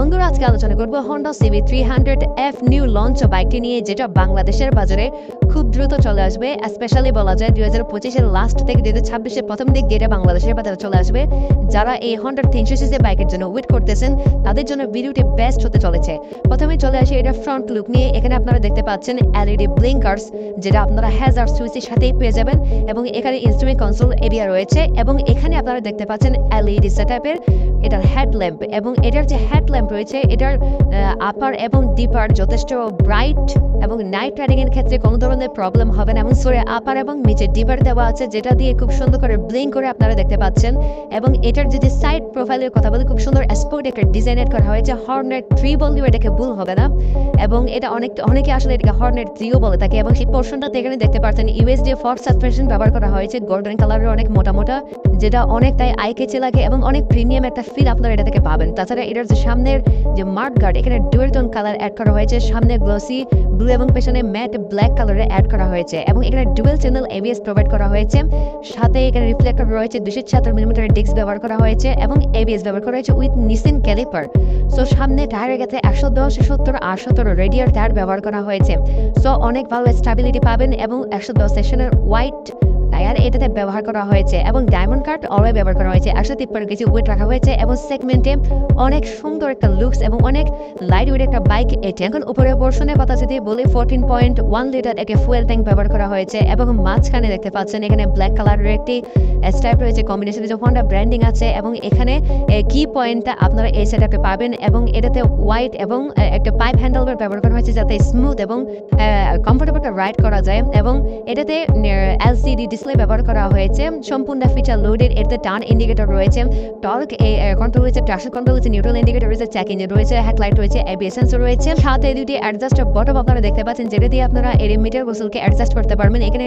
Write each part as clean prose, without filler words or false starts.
বন্ধুরা আজকে আলোচনা করব Honda CB300F নিউ লঞ্চ বাইকটি নিয়ে, যেটা বাংলাদেশের বাজারে খুব দ্রুত চলে আসবে। স্পেশালি বলা যায় 2025-এর লাস্ট থেকে 2026-এর প্রথম দিক দিয়ে এটা বাংলাদেশের বাজারে চলে আসবে। যারা এই Honda 300cc বাইকের জন্য ওয়েট করতেছেন তাদের জন্য ভিডিওটি বেস্ট হতে চলেছে। প্রথমে চলে আসে এটা ফ্রন্ট লুক নিয়ে। এখানে আপনারা দেখতে পাচ্ছেন LED ব্লিঙ্কার্স, যেটা আপনারা হ্যাজার্ড সুইচের সাথেই পেয়ে যাবেন, এবং এখানে ইনস্ট্রুমেন্ট কনসোল এরিয়া রয়েছে, এবং এখানে আপনারা দেখতে পাচ্ছেন LED সেটআপের এটার হেডল্যাম্প, এবং এটার যে হেডল্যাম্প রয়েছে এটার আপার এবং ডিপার যথেষ্ট ব্রাইট, এবং নাইট রাইডিং এর ক্ষেত্রে কোনো ধরনের প্রবলেম হবে না। এবং সরে আপার এবং নিচে ডিপার দেওয়া আছে, যেটা দিয়ে খুব সুন্দর করে ব্লিঙ্ক করে আপনারা দেখতে পাচ্ছেন। এবং এটার যদি সাইড প্রোফাইলের কথা বলি, খুব সুন্দর স্পোর্ট একটা ডিজাইনের করা হয়েছে। হর্নেট 3 বললেও এটাকে ভুল হবে না, এবং এটা অনেকে আসলে এটাকে হর্নেট 3ও বলে থাকে। এবং সেই পোর্শনটাতে এখানে দেখতে পাচ্ছেন USD ফোর্স সাসপেনশন ব্যবহার করা হয়েছে, গোল্ডেন কালারের অনেক মোটা মোটা, যেটা অনেকটাই আই কেচে লাগে এবং অনেক প্রিমিয়াম একটা ফিল আপনারা এটা থেকে পাবেন। তাছাড়া এটার যে সামনের যে মাড গার্ড, এখানে ডুয়েল টোন কালার অ্যাড করা হয়েছে, সামনে গ্লসি ব্লু এবং পেছনে ম্যাট ব্ল্যাক কালারে অ্যাড করা হয়েছে, এবং এখানে ডুয়েল চ্যানেল ABS প্রোভাইড করা হয়েছে। সাথে এখানে রিফ্লেক্টর রয়েছে, 276 মিলিমিটার ডিস্ক ব্যবহার করা হয়েছে, এবং ABS ব্যবহার করা হয়েছে উইথ নিসিন ক্যালিপার। সো সামনে টায়ারের ক্ষেত্রে 110, 70 আর 17 রেডিয়ার টায়ার ব্যবহার করা হয়েছে। সো অনেক ভালো স্টেবিলিটি পাবেন, এবং 110 সেশনের হোয়াইট টায়ার এটাতে ব্যবহার করা হয়েছে, এবং ডায়মন্ড কাট অলওয়ে ব্যবহার করা হয়েছে। 153 কেজি ওয়েট রাখা হয়েছে, এবং সেগমেন্টে অনেক সুন্দর একটা লুকস এবং অনেক লাইট ওয়েট একটা বাইক এটি। এখন উপরের পোর্শনের কথা যদি বলি, 14.1 লিটার একটা ফুয়েল ট্যাঙ্ক ব্যবহার করা হয়েছে, এবং মাঝখানে দেখতে পাচ্ছেন এখানে ব্ল্যাক কালারের একটি স্ট্রাইপ রয়েছে, কম্বিনেশনে যে Honda ব্র্যান্ডিং আছে, এবং এখানে কি পয়েন্টটা আপনারা এই সেটআপে পাবেন। এবং এটাতে হোয়াইট এবং একটা পাইপ হ্যান্ডেল ব্যবহার করা হয়েছে, যাতে স্মুথ এবং কমফোর্টেবল একটা রাইড করা যায়। এবং এটাতে LCD ডিসপ্লে ব্যবহার করা হয়েছে, সম্পূর্ণ ফিচার লোডেড। এতে টার্ন ইন্ডিকেটর রয়েছে, টর্ক কন্ট্রোল রয়েছে, ট্রাকশন কন্ট্রোল রয়েছে, নিউট্রাল ইন্ডিকেটর রয়েছে, চেক ইঞ্জিন রয়েছে, হেডলাইট রয়েছে, ABS সেন্সর রয়েছে। সাথে দুটি অ্যাডজাস্ট বটম আপনারা দেখতে পাচ্ছেন, যেটা দিয়ে আপনারা এর মিটার গোসলকে অ্যাডজাস্ট করতে পারবেন। এখানে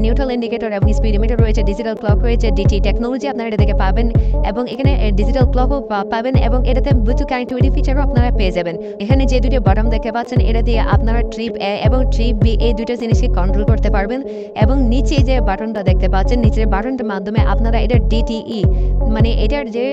নিউট্রাল ইন্ডিকেটর এবং স্পিড মিটার রয়েছে, ডিজিটাল ক্লক রয়েছে, DT টেকনোলজি আপনারা এটা থেকে পাবেন, এবং এখানে ডিজিটাল ক্লকও পাবেন, এবং এটাতে ব্লুটুথ কানেক্টিভিটি ফিচারও আপনারা পেয়ে যাবেন। এখানে যে দুটি বটম দেখতে পাচ্ছেন, এটা দিয়ে আপনারা ট্রিপ A এবং ট্রিপ B এই দুটো জিনিসকে কন্ট্রোল করতে পারবেন। এবং নিচে যে বাটনটা দেখতে পাচ্ছেন, নিচের বাটনটার মাধ্যমে আপনারা এটা DTE মানে এটার যে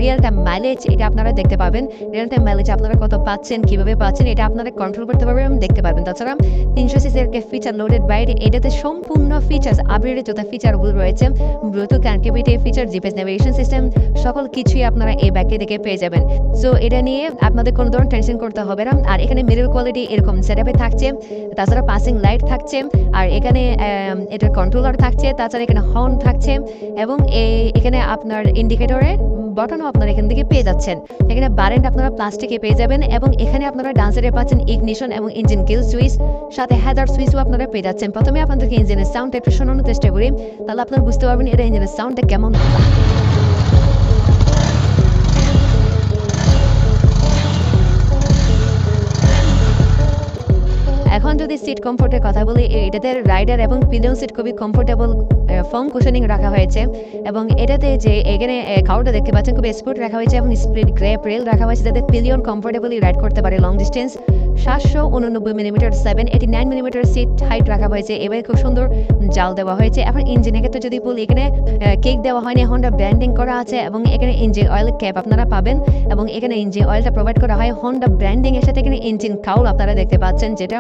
রিয়েল টাইম মাইলেজ এটা আপনারা দেখতে পাবেন। রিয়েল টাইম মাইলেজ আপনারা কত পাচ্ছেন, কিভাবে পাচ্ছেন, এটা আপনারা কন্ট্রোল করতে পারবেন এবং দেখতে পারবেন। তাছাড়া 300cc এর ফিচার লোডেড বাইক, এটাতে সম্পূর্ণ ফিচার্স আপগ্রেডেড যত ফিচারগুলো রয়েছে, Bluetooth connectivity feature, GPS navigation system, সকল কিছুই আপনারা এই বাইকটি থেকে পেয়ে যাবেন। সো এটা নিয়ে আপনাদের কোনো ধরনের টেনশন করতে হবে না। আর এখানে মিরর কোয়ালিটি এরকম সেটআপে থাকছে, তাছাড়া পাসিং লাইট থাকছে, আর এখানে এটার কন্ট্রোলার থাকছে, তাছাড়া এখানে হর্ন থাকছে, এবং এখানে আপনার ইন্ডিকেটরের বটনও আপনারা এখান থেকে পেয়ে যাচ্ছেন। এখানে বারেন্ট আপনারা প্লাস্টিকে পেয়ে যাবেন, এবং এখানে আপনারা ডান্সারে পাচ্ছেন ইগনিশন এবং ইঞ্জিন কিল সুইচ, সাথে হ্যাজার্ড সুইচও আপনারা পেয়ে যাচ্ছেন। প্রথমে আপনাদেরকে ইঞ্জিনের সাউন্ড একটু শোনানোর চেষ্টা করি, তাহলে আপনারা বুঝতে পারবেন এটা ইঞ্জিনের সাউন্ডটা কেমন। এখন যদি সিট কমফোর্টের কথা বলি, এটাতে রাইডার এবং পিলিয়ন সিট খুবই কমফোর্টেবল ফর্ম কুশনিং রাখা হয়েছে, এবং এটাতে যে এখানে কাউটা দেখতে পাচ্ছেন খুব স্পোর্ট রাখা হয়েছে, এবং স্প্লিট গ্রেপ রেল রাখা হয়েছে, যাতে পিলিয়ন কমফোর্টেবলি রাইড করতে পারে long distance. 789 millimetre 789 millimetre seat height রাখা হয়েছে, এবারে খুব সুন্দর জাল দেওয়া হয়েছে। এখন ইঞ্জিনের ক্ষেত্রে যদি বলি, এখানে কেক দেওয়া হয়নি, Honda ব্র্যান্ডিং করা আছে, এবং এখানে ইঞ্জিন অয়েল ক্যাপ আপনারা পাবেন, এবং এখানে ইঞ্জিন অয়েলটা প্রোভাইড করা হয় Honda ব্র্যান্ডিং এর সাথে। এখানে ইঞ্জিন কাউল আপনারা দেখতে পাচ্ছেন, যেটা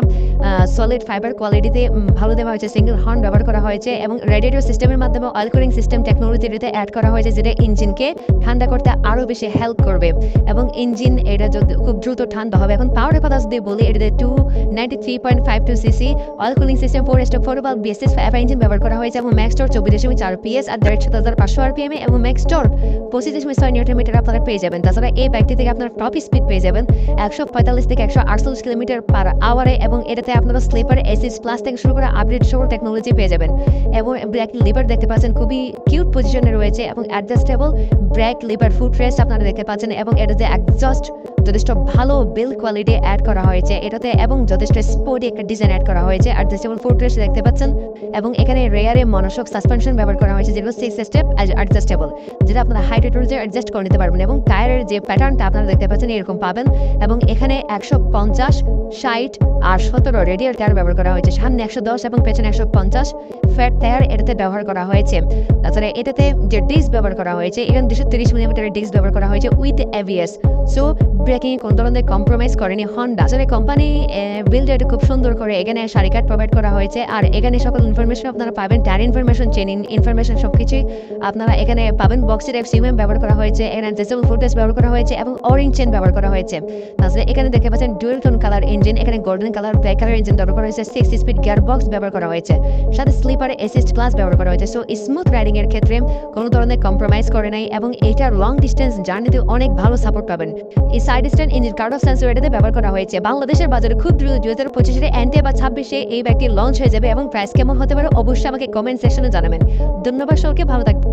সলিড ফাইবার কোয়ালিটিতে ভালো দেওয়া হয়েছে, সিঙ্গেল হর্ন ব্যবহার করা হয়েছে, এবং রেডিয়েটর সিস্টেমের মাধ্যমে অয়েল কুলিং সিস্টেম টেকনোলজিতে অ্যাড করা হয়েছে, যেটা ইঞ্জিনকে ঠান্ডা করতে আরও বেশি হেল্প করবে, এবং ইঞ্জিন এটা যদি খুব দ্রুত ঠান্ডা হবে। এখন পাওয়ারের কথা যদি বলি, এটাতে 293.52 CC oil cooling system, 4-stroke 4-valve BSS engine ব্যবহার করা হয়েছে, এবং ম্যাক্স টর্ক 24.4 PS আর 7500 RPM, এবং ম্যাক্স টর্ক 25.6 নিউটন মিটার আপনারা পেয়ে যাবেন। তাছাড়া এই বাইকটি থেকে আপনারা টপ স্পিড পেয়ে যাবেন 145 থেকে 148 কিলোমিটার পার আওয়ারে, এবং এটাতে আপনারা স্লিপার এসিস প্লাস থেকে শুরু করে আপডেট সকল টেকনোলজি পেয়ে যাবেন। এবং ব্রেক লিভার দেখতে পাচ্ছেন খুবই কিউট পজিশনে রয়েছে, এবং adjustable break liver foot rest আপনারা দেখতে পাচ্ছেন, এবং এটাতে এক্সস্ট যথেষ্ট ভালো বিল্ড কোয়ালিটি অ্যাড করা হয়েছে এটাতে, এবং যথেষ্ট স্পোর্টি একটা ডিজাইন অ্যাড করা হয়েছে। অ্যাডজাস্টেবল ফুট রেস্ট দেখতে পাচ্ছেন, এবং এখানে রেয়ারে মনোশক সাসপেনশন ব্যবহার করা হয়েছে, যেগুলো 6 স্টেপ অ্যাডজাস্টেবল, যেটা আপনারা হাইট অনুযায়ী অ্যাডজাস্ট করে নিতে পারবেন। এবং টায়ারের যে প্যাটার্নটা আপনারা দেখতে পাচ্ছেন এরকম পাবেন, এবং এখানে 150, 60 আর 17 রেডিয়াল টায়ার ব্যবহার করা হয়েছে, সামনে 110 এবং পেছনে 150 ফ্যাট টায়ার এটাতে ব্যবহার করা হয়েছে। তাছাড়া এটাতে যে ডিস্ক ব্যবহার করা হয়েছে, এখানে 230 মিলিমিটারের ডিস্ক ব্যবহার করা হয়েছে উইথ ABS। সো ব্রেকিং কোন ধরনের কম্প্রোমাইজ করেনি হন্ডা। আসলে কোম্পানি বিল্ড এটা খুব সুন্দর করে এখানে সারি কার্ড প্রোভাইড করা হয়েছে, আর এখানে সকল ইনফরমেশন আপনারা পাবেন, টায়ার ইনফরমেশন, চেন ইনফরমেশন সবকিছুই আপনারা এখানে পাবেন। বক্সের সিএমএম ব্যবহার করা হয়েছে, এখানে ডিসেবল ফুটেজ ব্যবহার করা হয়েছে এবং অরেঞ্জ চেন ব্যবহার করা হয়েছে। তাছাড়া এখানে দেখতে পাচ্ছেন ডুয়েল টোন কালার ইঞ্জিন, এখানে golden colour black colour engine ব্যবহার করা হয়েছে, 6 স্পিড গিয়ার বক্স ব্যবহার করা হয়েছে, সাথে স্লিপারে অ্যাসিস্ট ক্লাস ব্যবহার করা হয়েছে। সো স্মুথ রাইডিং এর ক্ষেত্রে কোনো ধরনের কম্প্রোমাইজ করে নাই এবং এটার লং ডিস্টেন্স জার্নিতে অনেক ভালো সাপোর্ট পাবেন। এই side stand engine card of sensor এটাতে ব্যবহার করা হয়েছে। বাংলাদেশের বাজারে খুব দ্রুত 2025 এন্ডে বা 26-এ এই ব্যাগটি লঞ্চ হয়ে যাবে এবং প্রাইস কেমন হতে পারে অবশ্যই আমাকে কমেন্ট সেকশনে জানাবেন। ধন্যবাদ সকলকে, ভালো থাকবেন।